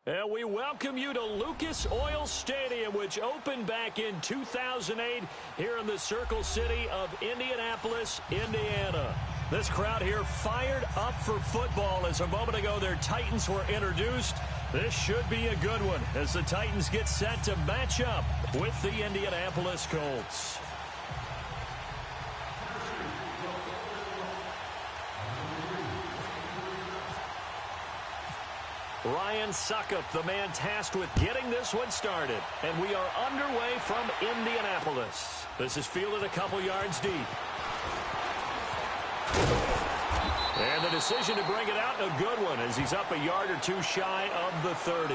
And we welcome you to Lucas Oil Stadium, which opened back in 2008 here in the Circle City of Indianapolis, Indiana. This crowd here fired up for football as a moment ago their Titans were introduced. This should be a good one as the Titans get set to match up with the Indianapolis Colts. Ryan Suckup, the man tasked with getting this one started. And we are underway from Indianapolis. This is fielded a couple yards deep. And the decision to bring it out, a good one, as he's up a yard or two shy of the 30.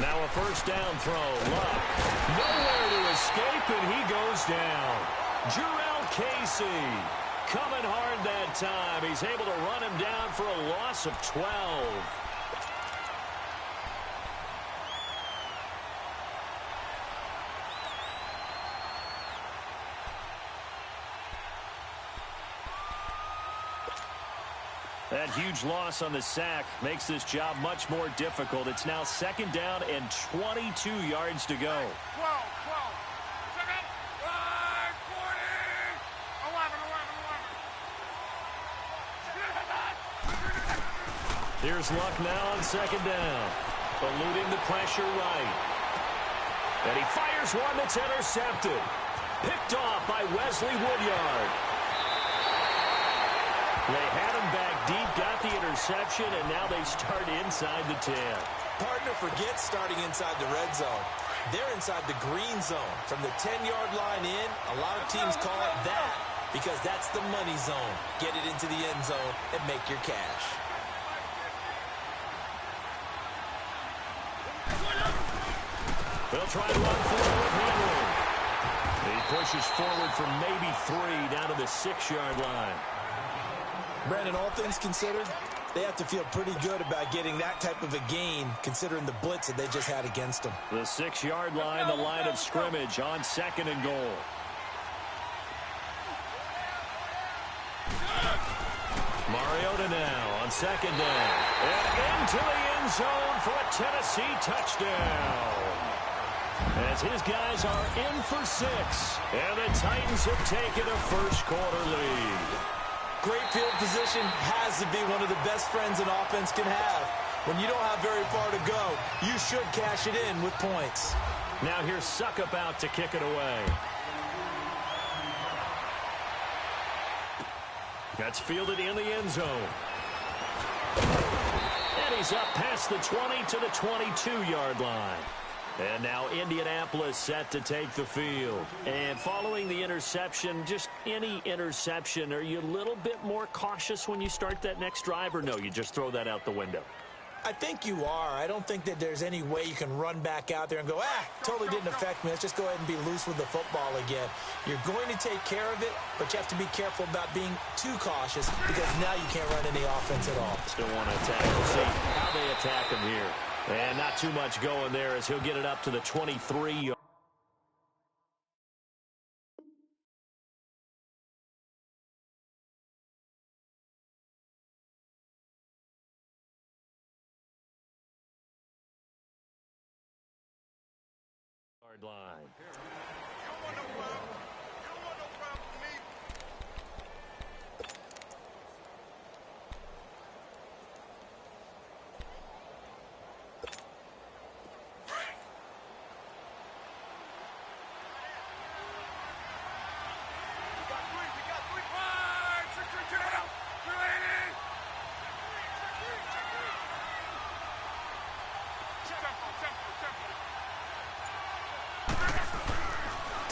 Now a first down throw. Luck. Nowhere to escape, and he goes down. Jurrell Casey coming hard that time. He's able to run him down for a loss of 12. That huge loss on the sack makes this job much more difficult. It's now second down and 22 yards to go. 12, second, 5, 40, 11. Here's Luck now on second down. Eluding the pressure right. And he fires one that's intercepted. Picked off by Wesley Woodyard. They had him back deep, got the interception, and now they start inside the 10. Partner forgets starting inside the red zone. They're inside the green zone. From the 10-yard line in, a lot of teams call it that because that's the money zone. Get it into the end zone and make your cash. They'll try to run forward with Henry. He pushes forward for maybe 3 down to the 6-yard line. Brandon, all things considered, they have to feel pretty good about getting that type of a gain, considering the blitz that they just had against them. The 6-yard line, the line of scrimmage on second and goal. Mariota now on second down. And into the end zone for a Tennessee touchdown. As his guys are in for 6. And the Titans have taken a first-quarter lead. Great field position has to be one of the best friends an offense can have. When you don't have very far to go, you should cash it in with points. Now here's Suckup out to kick it away. That's fielded in the end zone. And he's up past the 20 to the 22-yard line. And now Indianapolis set to take the field. And following the interception, just any interception, are you a little bit more cautious when you start that next drive, or no, you just throw that out the window? I think you are. I don't think that there's any way you can run back out there and go, totally didn't affect me. Let's just go ahead and be loose with the football again. You're going to take care of it, but you have to be careful about being too cautious because now you can't run any offense at all. Still want to attack. We'll see how they attack him here. And not too much going there as he'll get it up to the 23-yard. Line.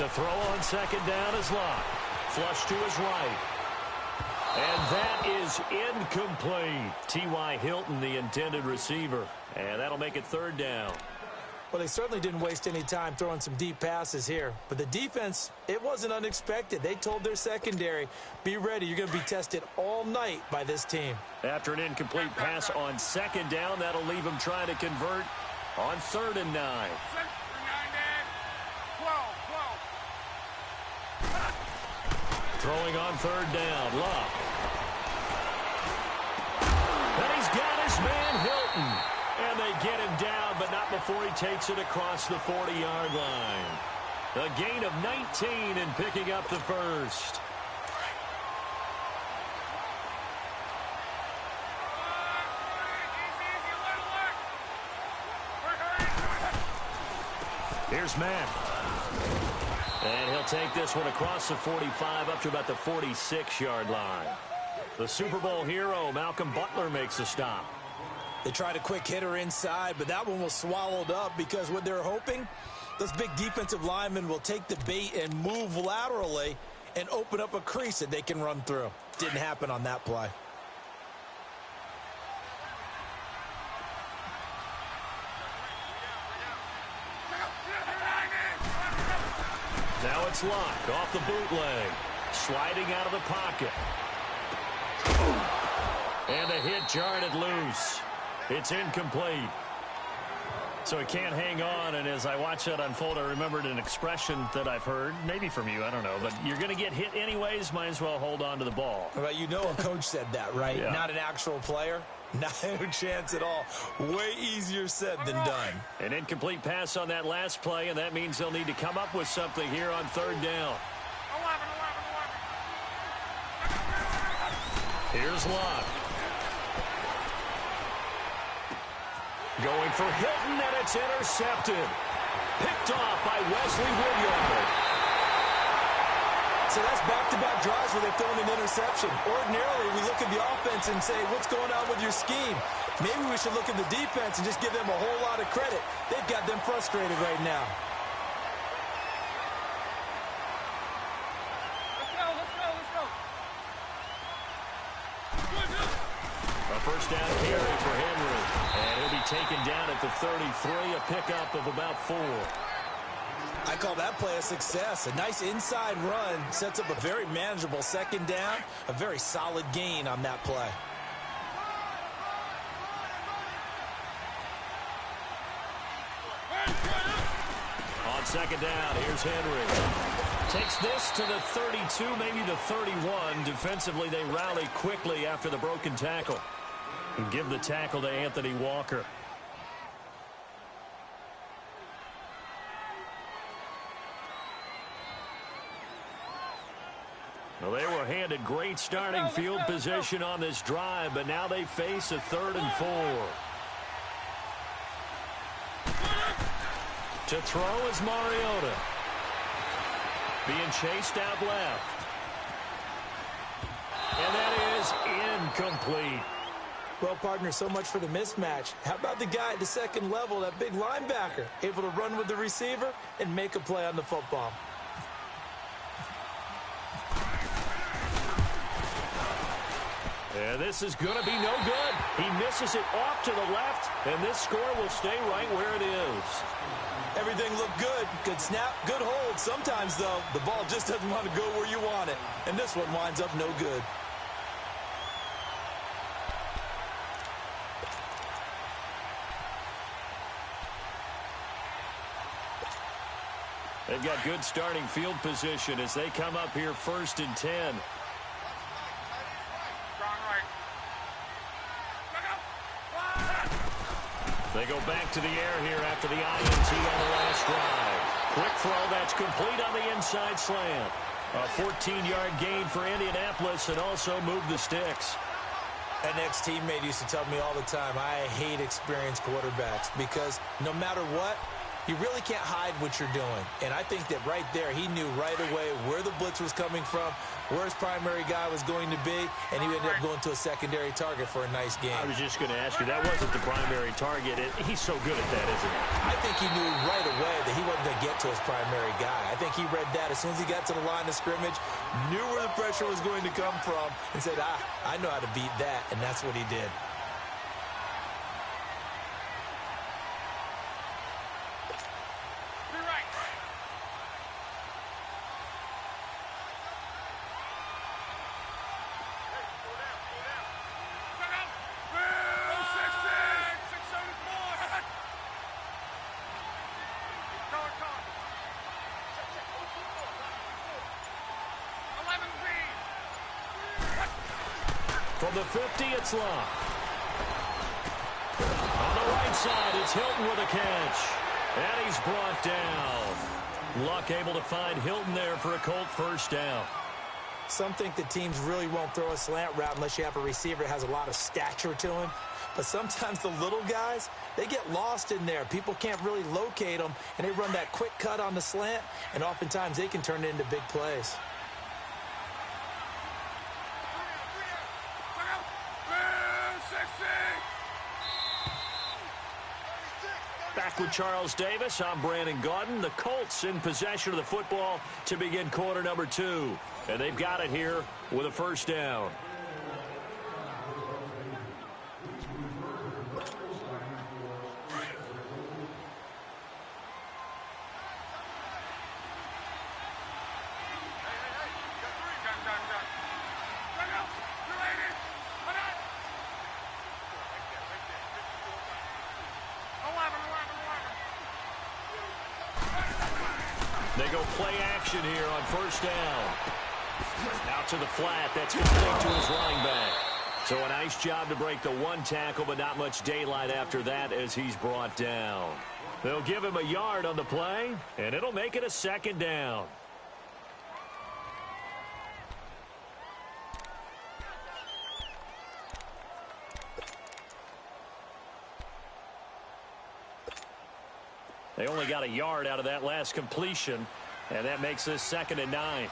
To throw on second down is Locke. Flush to his right. And that is incomplete. T.Y. Hilton, the intended receiver. And that'll make it third down. Well, they certainly didn't waste any time throwing some deep passes here. But the defense, it wasn't unexpected. They told their secondary, be ready. You're going to be tested all night by this team. After an incomplete pass on second down, that'll leave them trying to convert on 3rd and 9. 12. Throwing on 3rd down, Luck. And he's got his man, Hilton. And they get him down, but not before he takes it across the 40-yard line. A gain of 19 and picking up the first. Here's Matt. And he'll take this one across the 45 up to about the 46-yard line. The Super Bowl hero, Malcolm Butler, makes a stop. They tried a quick hitter inside, but that one was swallowed up because what they're hoping, those big defensive linemen will take the bait and move laterally and open up a crease that they can run through. Didn't happen on that play. Now it's Luck off the bootleg. Sliding out of the pocket. And the hit jarred it loose. It's incomplete. So he can't hang on, and as I watch that unfold, I remembered an expression that I've heard, maybe from you, I don't know, but you're going to get hit anyways, might as well hold on to the ball. Well, you know a coach said that, right? Yeah. Not an actual player. No chance at all. Way easier said than done. An incomplete pass on that last play, and that means they'll need to come up with something here on 3rd down. 11. Here's Luck. Going for Hilton, and it's intercepted. Picked off by Wesley Woodyard. So that's back-to-back drives where they've thrown an interception. Ordinarily, we look at the offense and say, what's going on with your scheme? Maybe we should look at the defense and just give them a whole lot of credit. They've got them frustrated right now. A first down carry for Henry. And he'll be taken down at the 33, a pickup of about 4. I call that play a success. A nice inside run sets up a very manageable second down. A very solid gain on that play. On second down, here's Henry. Takes this to the 32, maybe the 31. Defensively, they rally quickly after the broken tackle. And give the tackle to Anthony Walker. Well, they were handed great starting field position on this drive, but now they face a 3rd and 4. To throw is Mariota. Being chased out left. And that is incomplete. Well, partner, so much for the mismatch. How about the guy at the second level, that big linebacker, able to run with the receiver and make a play on the football? And this is going to be no good. He misses it off to the left, and this score will stay right where it is. Everything looked good. Good snap, good hold. Sometimes, though, the ball just doesn't want to go where you want it. And this one winds up no good. They've got good starting field position as they come up here 1st and 10. They go back to the air here after the INT on the last drive. Quick throw, that's complete on the inside slant. A 14-yard gain for Indianapolis and also move the sticks. An ex-teammate used to tell me all the time, I hate experienced quarterbacks because no matter what, you really can't hide what you're doing. And I think that right there, he knew right away where the blitz was coming from, where his primary guy was going to be, and he ended up going to a secondary target for a nice game. I was just going to ask you, that wasn't the primary target. He's so good at that, isn't he? I think he knew right away that he wasn't going to get to his primary guy. I think he read that as soon as he got to the line of scrimmage, knew where the pressure was going to come from, and said, I know how to beat that, and that's what he did. From the 50, it's Luck. On the right side, it's Hilton with a catch. And he's brought down. Luck able to find Hilton there for a Colt first down. Some think the teams really won't throw a slant route unless you have a receiver that has a lot of stature to him. But sometimes the little guys, they get lost in there. People can't really locate them, and they run that quick cut on the slant, and oftentimes they can turn it into big plays. Back with Charles Davis, I'm Brandon Gaudin. The Colts in possession of the football to begin quarter number 2. And they've got it here with a first down. They go play action here on first down. Out to the flat. That's complete to his running back. So a nice job to break the one tackle, but not much daylight after that as he's brought down. They'll give him a yard on the play, and it'll make it a second down. They only got a yard out of that last completion, and that makes this 2nd and 9.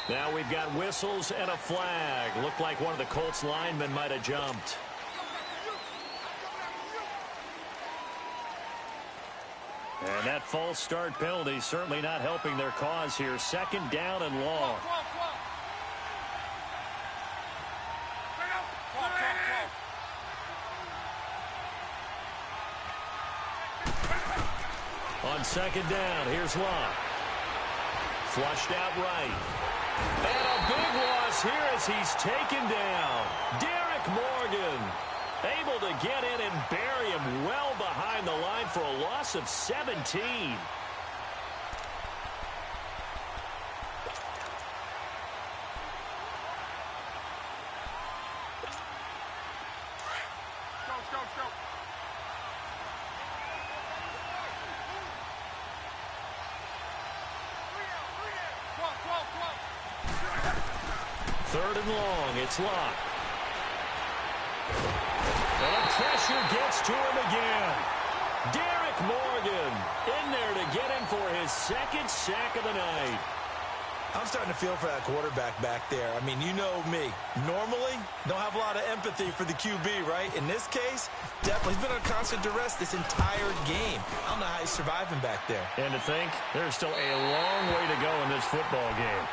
Now we've got whistles and a flag. Looked like one of the Colts linemen might have jumped. And that false start penalty certainly not helping their cause here. 2nd down and long. On 2nd down, here's Luck. Flushed out right. And a big loss here as he's taken down. Derek Morgan able to get in and bury him well behind the line for a loss of 17. Third and long, it's Luck. And pressure gets to him again. Derek Morgan in there to get him for his 2nd sack of the night. I'm starting to feel for that quarterback back there. I mean, you know me. Normally, don't have a lot of empathy for the QB, right? In this case, definitely. He's been under constant duress this entire game. I don't know how he's surviving back there. And to think, there's still a long way to go in this football game.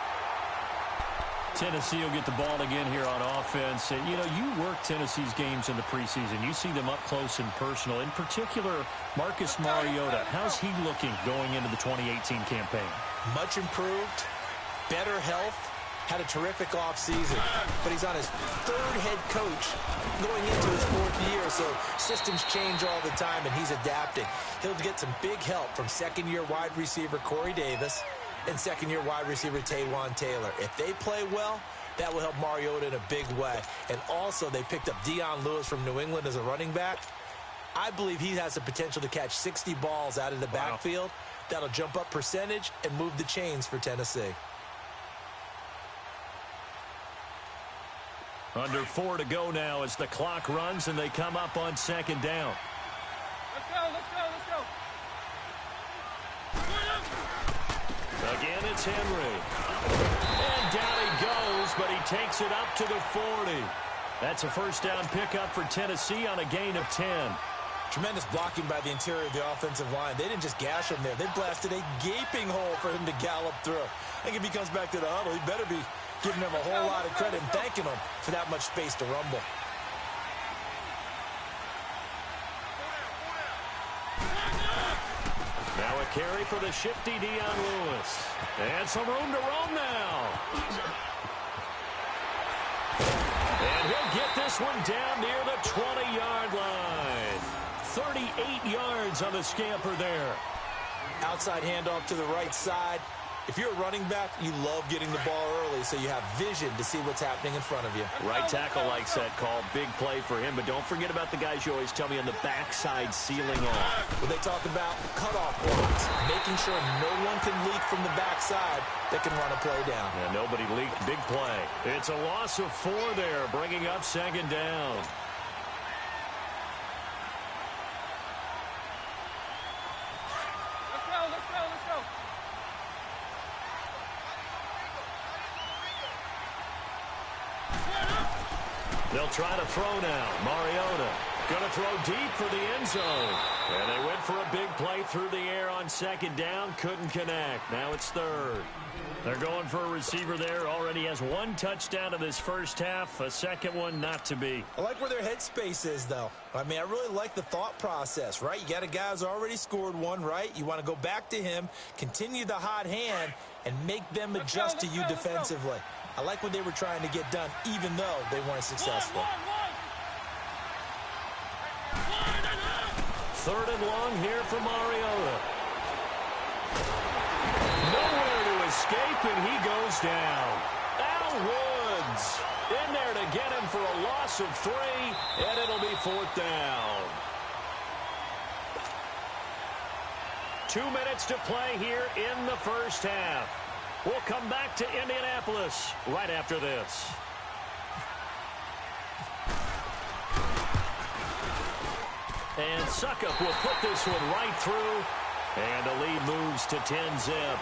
Tennessee will get the ball again here on offense. And, you know, you work Tennessee's games in the preseason. You see them up close and personal. In particular, Marcus Mariota. How's he looking going into the 2018 campaign? Much improved, better health, had a terrific offseason. But he's on his 3rd head coach going into his 4th year. So systems change all the time, and he's adapting. He'll get some big help from 2nd-year wide receiver Corey Davis and 2nd-year wide receiver Taywan Taylor. If they play well, that will help Mariota in a big way. And also, they picked up Dion Lewis from New England as a running back. I believe he has the potential to catch 60 balls out of the backfield. That'll jump up percentage and move the chains for Tennessee. Under 4 to go now as the clock runs and they come up on 2nd down. Let's go, let's go, let's go. Again, it's Henry. And down he goes, but he takes it up to the 40. That's a first down pickup for Tennessee on a gain of 10. Tremendous blocking by the interior of the offensive line. They didn't just gash him there. They blasted a gaping hole for him to gallop through. I think if he comes back to the huddle, he better be giving them a whole lot of credit and thanking them for that much space to rumble. Now a carry for the shifty Dion Lewis. And some room to roam now. this one down near the 20-yard line. 38 yards on the scamper there. Outside handoff to the right side. If you're a running back, you love getting the ball early so you have vision to see what's happening in front of you. Right tackle likes that call. Big play for him, but don't forget about the guys you always tell me on the backside sealing off. When they talk about cutoff blocks, making sure no one can leak from the backside that can run a play down. Yeah, nobody leaked. Big play. It's a loss of 4 there, bringing up second down. They'll try to throw now. Mariota going to throw deep for the end zone. And they went for a big play through the air on second down. Couldn't connect. Now it's third. They're going for a receiver there. Already has 1 touchdown in this first half. A second one not to be. I like where their headspace is, though. I mean, I really like the thought process, right? You got a guy who's already scored 1, right? You want to go back to him, continue the hot hand, and make them adjust to you defensively. I like what they were trying to get done, even though they weren't successful. Third and long here for Mariota. Nowhere to escape, and he goes down. Al Woods in there to get him for a loss of 3, and it'll be 4th down. 2 minutes to play here in the first half. We'll come back to Indianapolis right after this. And Suckup will put this one right through. And the lead moves to 10-zip.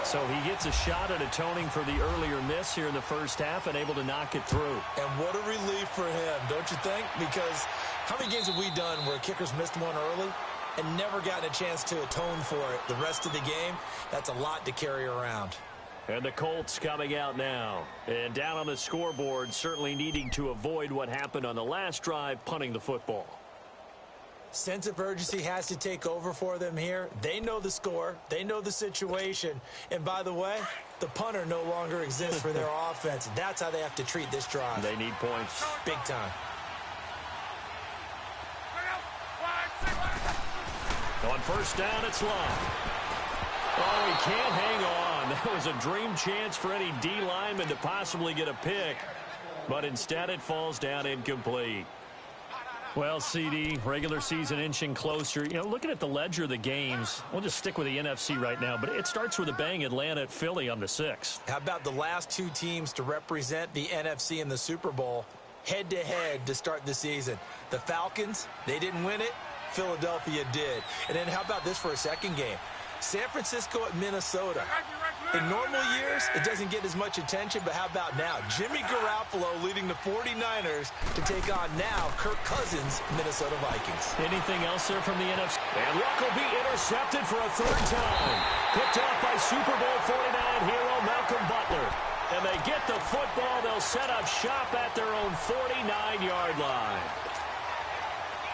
So he gets a shot at atoning for the earlier miss here in the first half and able to knock it through. And what a relief for him, don't you think? Because how many games have we done where kickers missed one early and never gotten a chance to atone for it the rest of the game? That's a lot to carry around. And the Colts coming out now. And down on the scoreboard, certainly needing to avoid what happened on the last drive, punting the football. Sense of urgency has to take over for them here. They know the score. They know the situation. And by the way, the punter no longer exists for their offense. That's how they have to treat this drive. They need points. Big time. On first down, it's Love. Oh, he can't hang on. That was a dream chance for any D lineman to possibly get a pick. But instead, it falls down incomplete. Well, CD, regular season inching closer. You know, looking at the ledger of the games, we'll just stick with the NFC right now, but it starts with a bang. Atlanta at Philly on the 6th. How about the last 2 teams to represent the NFC in the Super Bowl head-to-head to start the season? The Falcons, they didn't win it. Philadelphia did. And then how about this for a second game? San Francisco at Minnesota. In normal years, it doesn't get as much attention, but how about now? Jimmy Garoppolo leading the 49ers to take on now Kirk Cousins' Minnesota Vikings. Anything else there from the NFC? And Luck will be intercepted for a 3rd time. Picked off by Super Bowl 49 hero Malcolm Butler. And they get the football. They'll set up shop at their own 49-yard line.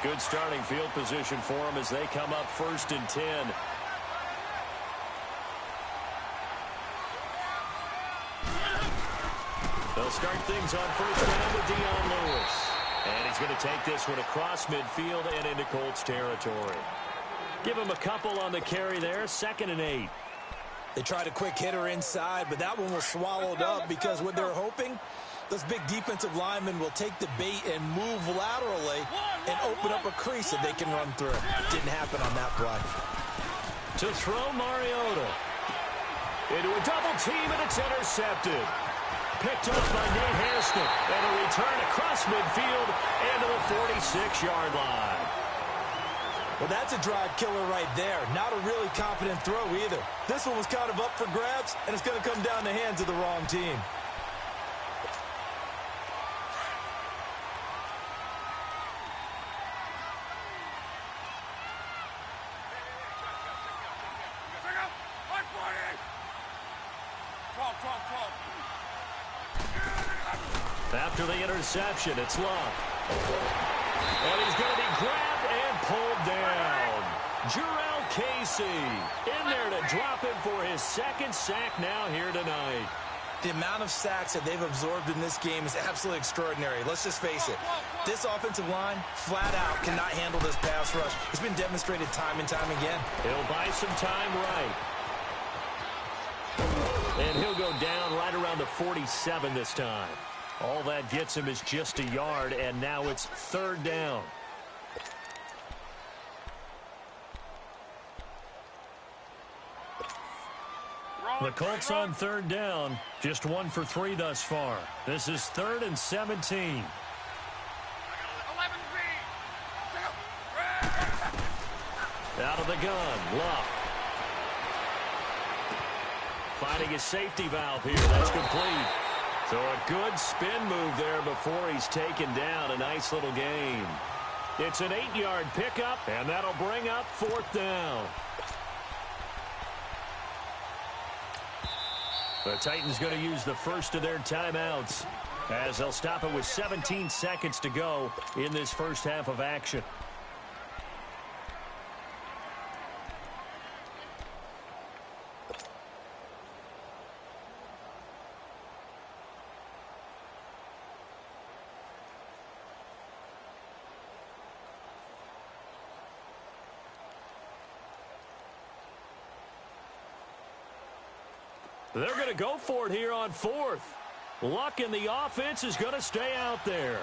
Good starting field position for them as they come up 1st and 10. They'll start things on first down with Dion Lewis. And he's going to take this one across midfield and into Colts territory. Give him a couple on the carry there. 2nd and 8. They tried a quick hitter inside, but that one was swallowed up because what they're hoping, those big defensive linemen will take the bait and move laterally and open up a crease that they can run through. Didn't happen on that play. To throw Mariota. Into a double team, and it's intercepted. Picked up by Nate Hairston. And a return across midfield and to the 46-yard line. Well, that's a drive killer right there. Not a really confident throw either. This one was kind of up for grabs, and it's going to come down the hands of the wrong team. After the interception, it's Love. And he's going to be grabbed and pulled down. Jurrell Casey in there to drop him for his 2nd sack now here tonight. The amount of sacks that they've absorbed in this game is absolutely extraordinary. Let's just face it. This offensive line, flat out, cannot handle this pass rush. It's been demonstrated time and time again. He'll buy some time right. And he'll go down right around the 47 this time. All that gets him is just a yard, and now it's 3rd down. The Colts on 3rd down, just 1 for 3 thus far. This is 3rd and 17. Out of the gun, Luck. Finding his safety valve here, that's complete. So a good spin move there before he's taken down. A nice little gain. It's an 8-yard pickup, and that'll bring up 4th down. The Titans going to use the first of their timeouts as they'll stop it with 17 seconds to go in this first half of action. They're going to go for it here on 4th. Luck in the offense is going to stay out there.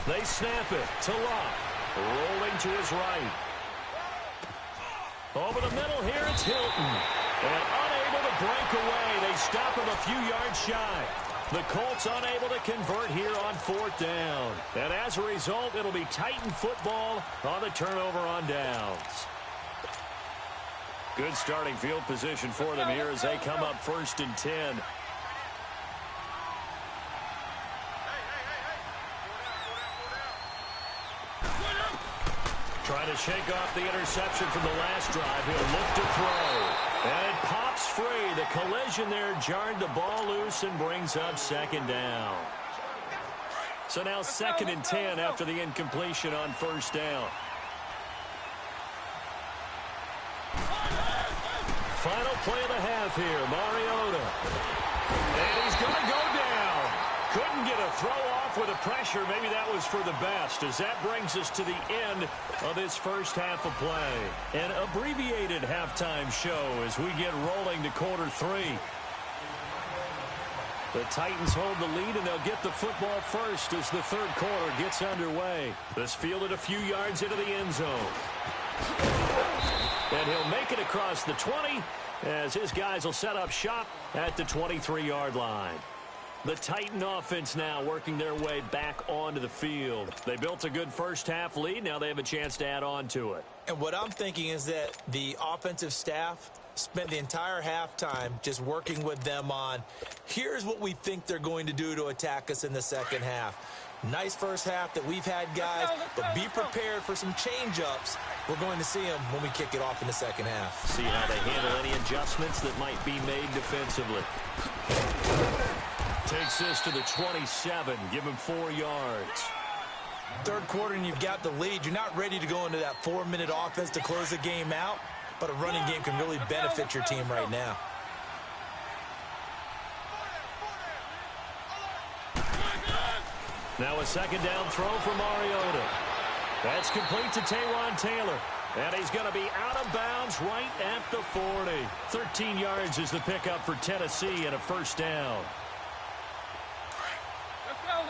They snap it to Luck. Rolling to his right. Over the middle here, it's Hilton. And unable to break away. They stop him a few yards shy. The Colts unable to convert here on 4th down. And as a result, it'll be Titan football on the turnover on downs. Good starting field position for them here as they come up 1st and 10. Trying to shake off the interception from the last drive. He'll look to throw. And it pops free. The collision there jarred the ball loose and brings up 2nd down. So now 2nd and 10 after the incompletion on 1st down. Final play of the half here. Mariota. And he's going to go down. Couldn't get a throw off with the pressure. Maybe that was for the best, as that brings us to the end of this first half of play. An abbreviated halftime show as we get rolling to quarter 3. The Titans hold the lead, and they'll get the football first as the 3rd quarter gets underway. This fielded a few yards into the end zone. And he'll make it across the 20 as his guys will set up shop at the 23-yard line. The Titan offense now working their way back onto the field. They built a good first half lead. Now they have a chance to add on to it. And what I'm thinking is that the offensive staff spent the entire halftime just working with them on, here's what we think they're going to do to attack us in the second half. Nice first half that we've had, guys, but be prepared for some change-ups. We're going to see them when we kick it off in the second half. See how they handle any adjustments that might be made defensively. Takes this to the 27. Give him 4 yards. 3rd quarter and you've got the lead. You're not ready to go into that 4-minute offense to close the game out, but a running game can really benefit your team right now. Now a 2nd down throw for Mariota. That's complete to Taywan Taylor. And he's going to be out of bounds right at the 40. 13 yards is the pickup for Tennessee and a 1st down. Let's go.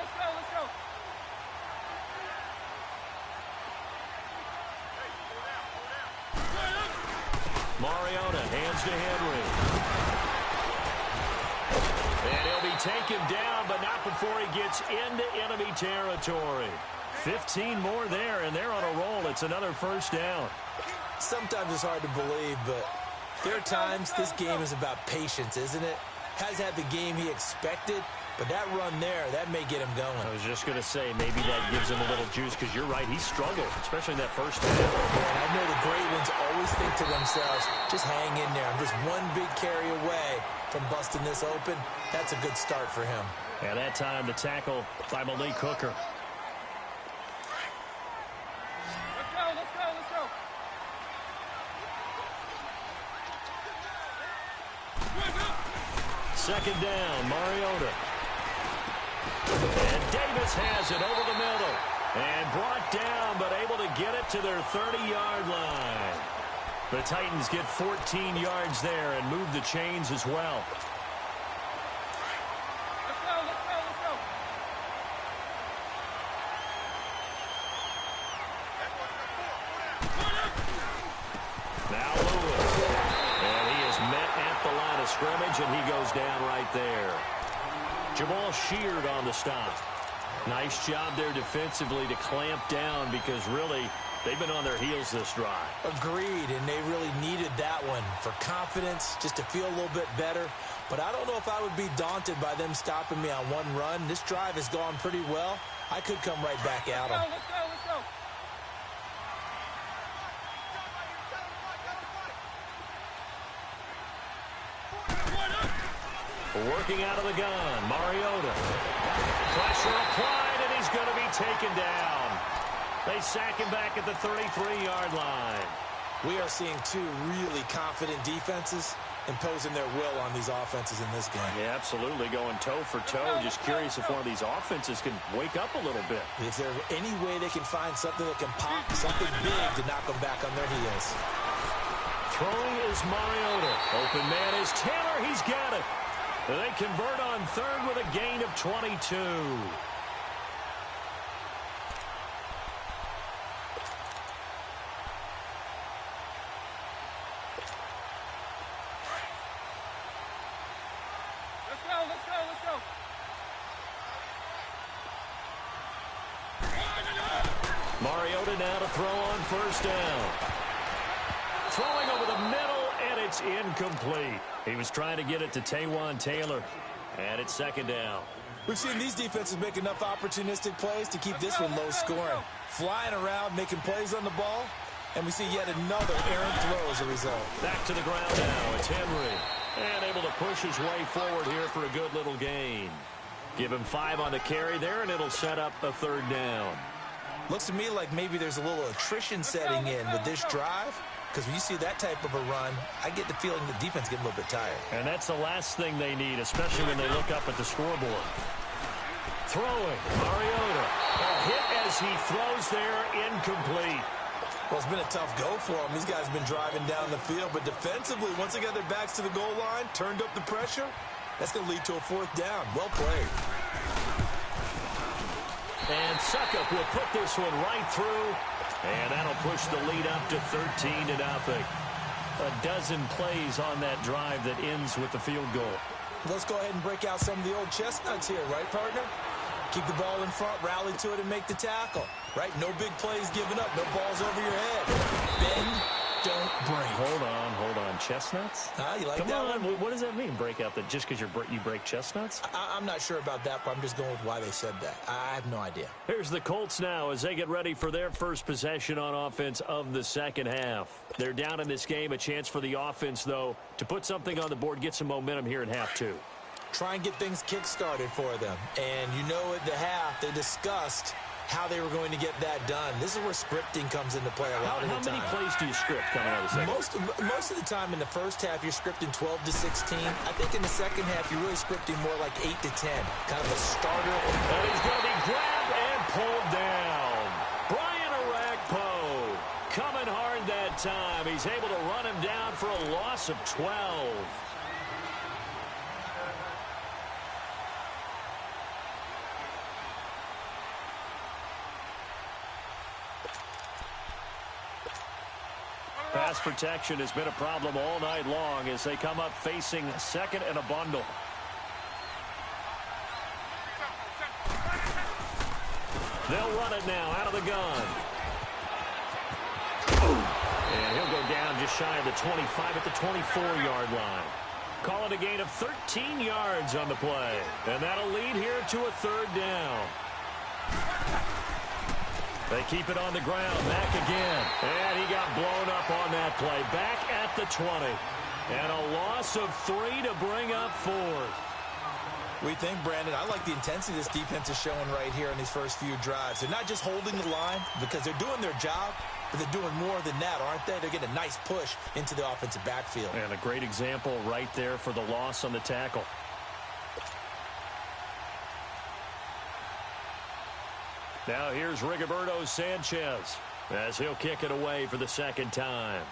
Mariota hands to Henry. And he'll be taken down, but not before he gets into enemy territory. 15 more there, and they're on a roll. It's another 1st down. Sometimes it's hard to believe, but there are times this game is about patience, isn't it? Has had the game he expected, but that run there, that may get him going. I was just going to say, maybe that gives him a little juice, because you're right, he struggled, especially in that first half. Yeah, and I know the great ones always think to themselves, just hang in there. I'm just one big carry away from busting this open. That's a good start for him. And that time, the tackle by Malik Hooker. let's go, let's go. Second down, Mariota. And Davis has it over the middle. And brought down, but able to get it to their 30-yard line. The Titans get 14 yards there and move the chains as well. Let's go, let's go, let's go. Now Lewis. And he is met at the line of scrimmage, and he goes down right there. Jamal Sheard on the stop. Nice job there defensively to clamp down because really they've been on their heels this drive. Agreed, and they really needed that one for confidence, just to feel a little bit better. But I don't know if I would be daunted by them stopping me on one run. This drive has gone pretty well. I could come right back at them. Let's go, let's go. Working out of the gun, Mariota. Pressure applied, and he's going to be taken down. They sack him back at the 33-yard line. We are seeing two really confident defenses imposing their will on these offenses in this game. Yeah, absolutely, going toe for toe. Just curious if one of these offenses can wake up a little bit. Is there any way they can find something that can pop, something big to knock them back on their heels? Throwing is Mariota. Open man is Taylor. He's got it. They convert on third with a gain of 22. Let's go, let's go, let's go. Mariota now to throw on first down. Throwing over the middle, and it's incomplete. He was trying to get it to Taywan Taylor, and it's second down. We've seen these defenses make enough opportunistic plays to keep this one low scoring. Flying around, making plays on the ball, and we see yet another errant throw as a result. Back to the ground now. It's Henry, and able to push his way forward here for a good little gain. Give him 5 on the carry there, and it'll set up a third down. Looks to me like maybe there's a little attrition setting in with this drive. Because when you see that type of a run, I get the feeling the defense getting a little bit tired. And that's the last thing they need, especially when they look up at the scoreboard. Throwing, Mariota. A hit as he throws there, incomplete. Well, it's been a tough go for them. These guys have been driving down the field. But defensively, once they got their backs to the goal line, turned up the pressure, that's going to lead to a fourth down. Well played. And Suckup will put this one right through. And that'll push the lead up to 13-0. A dozen plays on that drive that ends with the field goal. Let's go ahead and break out some of the old chestnuts here, right, partner? Keep the ball in front, rally to it, and make the tackle. Right? No big plays given up. No balls over your head. Bend, don't break. Hold on. Chestnuts? You like Come that on. one? What does that mean, break out? That just because you break chestnuts? I'm not sure about that, but I'm just going with why they said that. I have no idea. Here's the Colts now as they get ready for their first possession on offense of the second half. They're down in this game. A chance for the offense, though, to put something on the board, get some momentum here in half 2. Try and get things kick-started for them. And you know at the half, they discussed how they were going to get that done. This is where scripting comes into play a lot of the time. How many plays do you script coming out of the second? Most of the time in the first half, you're scripting 12 to 16. I think in the second half, you're really scripting more like 8 to 10. Kind of a starter. And he's going to be grabbed and pulled down. Brian Orakpo coming hard that time. He's able to run him down for a loss of 12. Pass protection has been a problem all night long as they come up facing second and a bundle. They'll run it now out of the gun. And he'll go down just shy of the 25 at the 24-yard line. Call it a gain of 13 yards on the play. And that'll lead here to a third down. They keep it on the ground. Mack again. And he got blown up on that play. Back at the 20. And a loss of 3 to bring up 4. We think, Brandon, I like the intensity this defense is showing right here in these first few drives. They're not just holding the line because they're doing their job, but but they're doing more than that, aren't they? They're getting a nice push into the offensive backfield. And a great example right there for the loss on the tackle. Now here's Rigoberto Sanchez as he'll kick it away for the second time.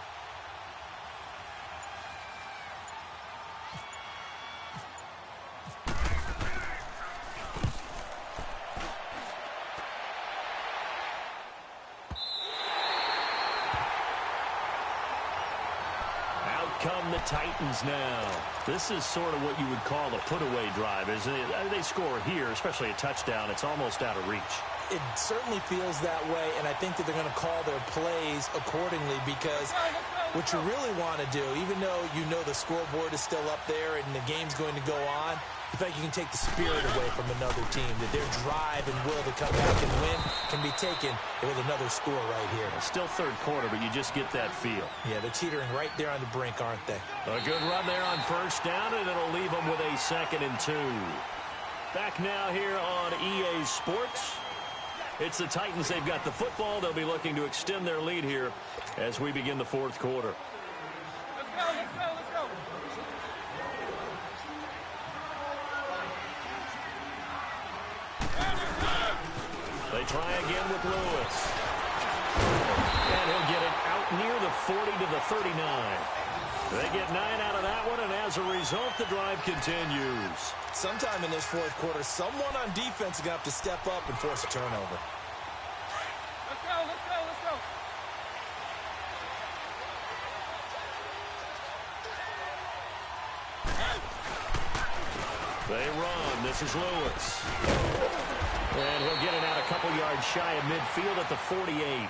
Come the Titans now. This is sort of what you would call a put-away drive, isn't it? They score here, especially a touchdown. It's almost out of reach. It certainly feels that way, and I think that they're going to call their plays accordingly because what you really want to do, even though you know the scoreboard is still up there and the game's going to go on, in fact, you can take the spirit away from another team, that their drive and will to come back and win can be taken with another score right here. Still third quarter, but you just get that feel. Yeah, they're teetering right there on the brink, aren't they? A good run there on first down, and it'll leave them with a 2nd and 2. Back now here on EA Sports. It's the Titans. They've got the football. They'll be looking to extend their lead here as we begin the fourth quarter. Let's go, let's go, let's go. They try again with Lewis. And he'll get it out near the 40 to the 39. They get 9 out of that one, and as a result, the drive continues. Sometime in this fourth quarter, someone on defense is going to have to step up and force a turnover. Let's go, let's go, let's go. They run. This is Lewis. And he'll get it out a couple yards shy of midfield at the 48.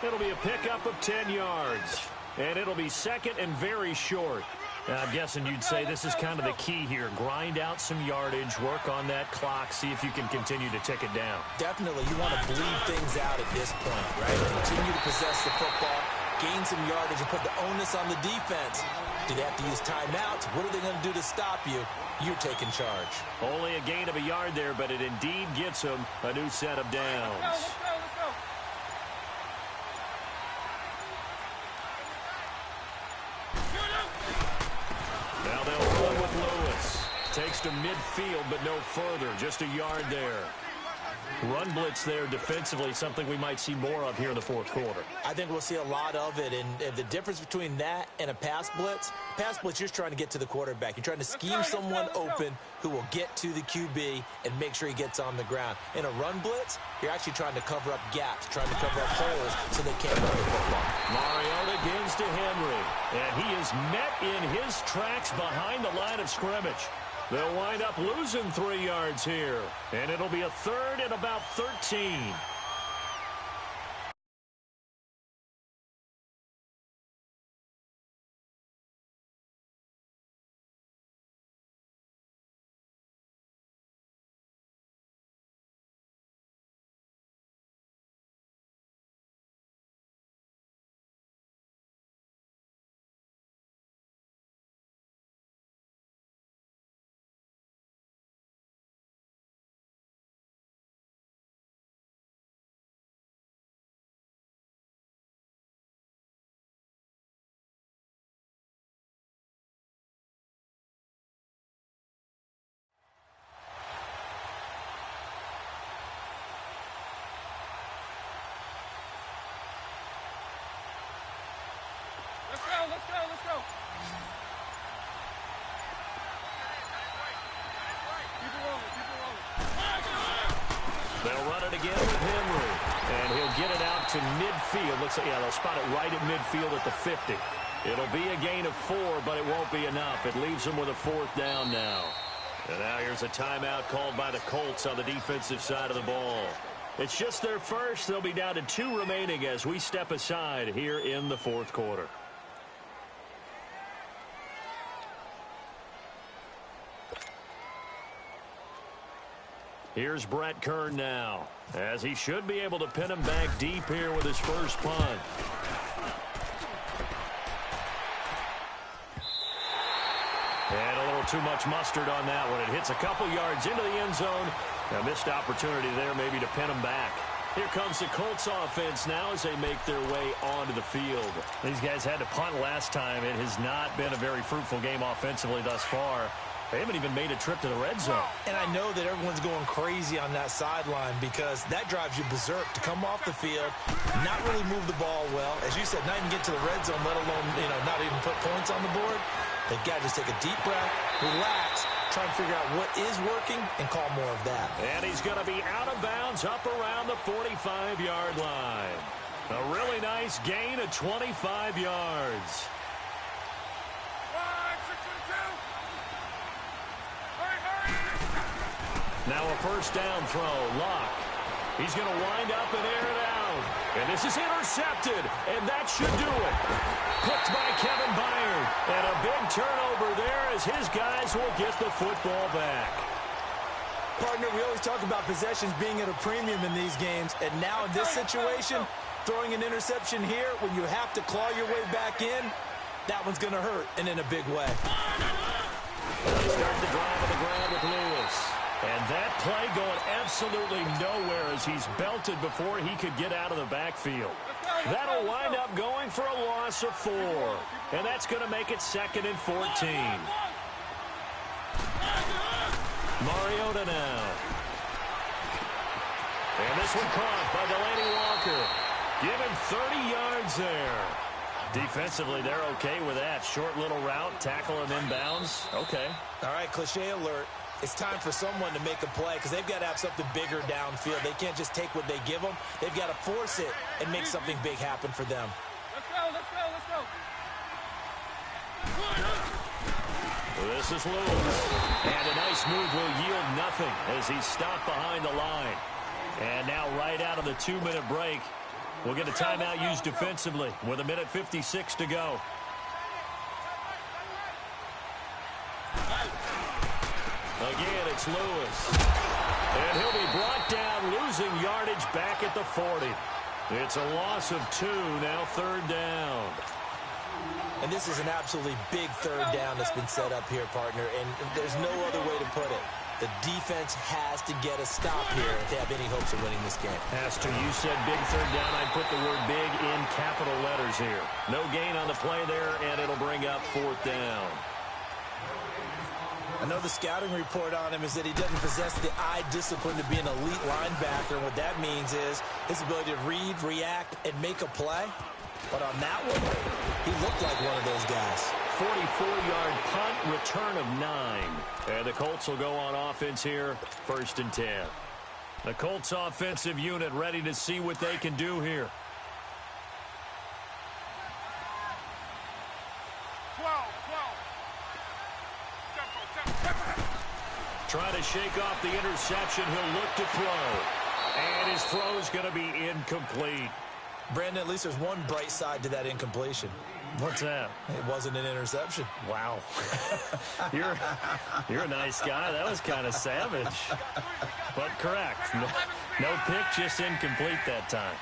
It'll be a pickup of 10 yards. And it'll be 2nd and very short. I'm guessing you'd say this is kind of the key here. Grind out some yardage, work on that clock, see if you can continue to tick it down. Definitely. You want to bleed things out at this point, right? Continue to possess the football, gain some yardage, and put the onus on the defense. Do they have to use timeouts? What are they going to do to stop you? You're taking charge. Only a gain of a yard there, but it indeed gets them a new set of downs. Let's go, let's go. Now they'll run with Lewis. Takes to midfield, but no further. Just a yard there. Run blitz there defensively, something we might see more of here in the fourth quarter. I think we'll see a lot of it, and the difference between that and a pass blitz, you're just trying to get to the quarterback. You're trying to scheme someone open who will get to the QB and make sure he gets on the ground. In a run blitz, you're actually trying to cover up gaps, trying to cover up holes so they can't run the football. Mariota gives to Henry, and he is met in his tracks behind the line of scrimmage. They'll wind up losing 3 yards here, and it'll be a 3rd and about 13. Let's go, let's go, let's go. Keep it rolling, keep it rolling. They'll run it again with Henry, and he'll get it out to midfield. Looks like, yeah, they'll spot it right at midfield at the 50. It'll be a gain of 4, but it won't be enough. It leaves them with a 4th down now. And now here's a timeout called by the Colts on the defensive side of the ball. It's just their first. They'll be down to 2 remaining as we step aside here in the fourth quarter. Here's Brett Kern now, as he should be able to pin him back deep here with his first punt. And a little too much mustard on that one. It hits a couple yards into the end zone. A missed opportunity there maybe to pin him back. Here comes the Colts offense now as they make their way onto the field. These guys had to punt last time. It has not been a very fruitful game offensively thus far. They haven't even made a trip to the red zone. And I know that everyone's going crazy on that sideline because that drives you berserk to come off the field, not really move the ball well. As you said, not even get to the red zone, let alone, not even put points on the board. They got to just take a deep breath, relax, try and figure out what is working and call more of that. And he's going to be out of bounds up around the 45-yard line. A really nice gain of 25 yards. Now a first down throw. Locke. He's going to wind up and air it out. And this is intercepted. And that should do it. Picked by Kevin Byard. And a big turnover there as his guys will get the football back. Partner, we always talk about possessions being at a premium in these games. And now in this situation, throwing an interception here when you have to claw your way back in, that one's going to hurt and in a big way. They start the drive on the ground with Lewis. And that play going absolutely nowhere as he's belted before he could get out of the backfield. That'll wind up going for a loss of 4. And that's going to make it 2nd and 14. Mariota now. And this one caught by Delaney Walker. Give him 30 yards there. Defensively, they're okay with that. Short little route, tackle and inbounds. Okay. All right, cliche alert. It's time for someone to make a play because they've got to have something bigger downfield. They can't just take what they give them. They've got to force it and make something big happen for them. Let's go, let's go, let's go. This is Lewis. And a nice move will yield nothing as he's stopped behind the line. And now right out of the 2-minute break, we'll get a timeout used defensively with 1:56 to go. Again, it's Lewis. And he'll be brought down, losing yardage back at the 40. It's a loss of 2, now 3rd down. And this is an absolutely big 3rd down that's been set up here, partner, and there's no other way to put it. The defense has to get a stop here if they have any hopes of winning this game. Has to. You said big 3rd down. I'd put the word big in capital letters here. No gain on the play there, and it'll bring up 4th down. I know the scouting report on him is that he doesn't possess the eye discipline to be an elite linebacker. And what that means is his ability to read, react, and make a play. But on that one, he looked like one of those guys. 44-yard punt, return of 9. And the Colts will go on offense here, 1st and 10. The Colts offensive unit ready to see what they can do here. 12. Trying to shake off the interception. He'll look to throw. And his throw is going to be incomplete. Brandon, at least there's one bright side to that incompletion. What's that? It wasn't an interception. Wow. You're a nice guy. That was kind of savage. But correct. No pick, just incomplete that time.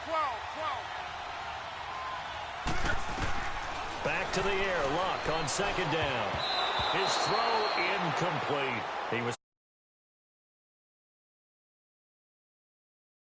12. Back to the air. Luck on 2nd down. His throw incomplete. He was